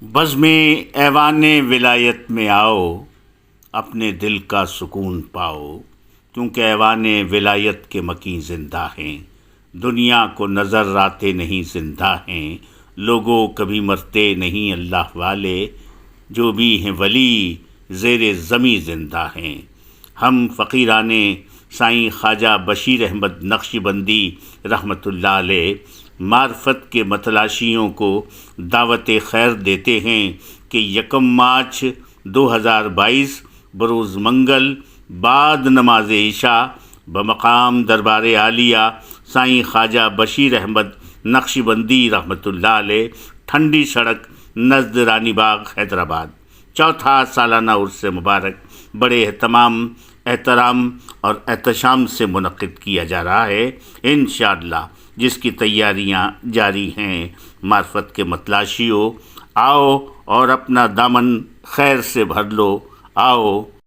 بزم ایوان ولایت میں آؤ، اپنے دل کا سکون پاؤ، کیونکہ ایوان ولایت کے مکیں زندہ ہیں، دنیا کو نظر آتے نہیں زندہ ہیں، لوگوں کبھی مرتے نہیں اللہ والے، جو بھی ہیں ولی زیر زمیں زندہ ہیں۔ ہم فقیران سائیں خواجہ بشیر احمد نقشبندی رحمۃ اللہ علیہ معرفت کے متلاشیوں کو دعوت خیر دیتے ہیں کہ 1 مارچ 2022 بروز منگل بعد نماز عشاء بمقام دربار عالیہ سائیں خواجہ بشیر احمد نقشبندی رحمۃ اللہ علیہ، ٹھنڈی سڑک نزد رانی باغ حیدرآباد، چوتھا سالانہ عرس مبارک بڑے احترام اور احتشام سے منعقد کیا جا رہا ہے انشاءاللہ، جس کی تیاریاں جاری ہیں۔ معرفت کے متلاشیوں، آؤ اور اپنا دامن خیر سے بھر لو، آؤ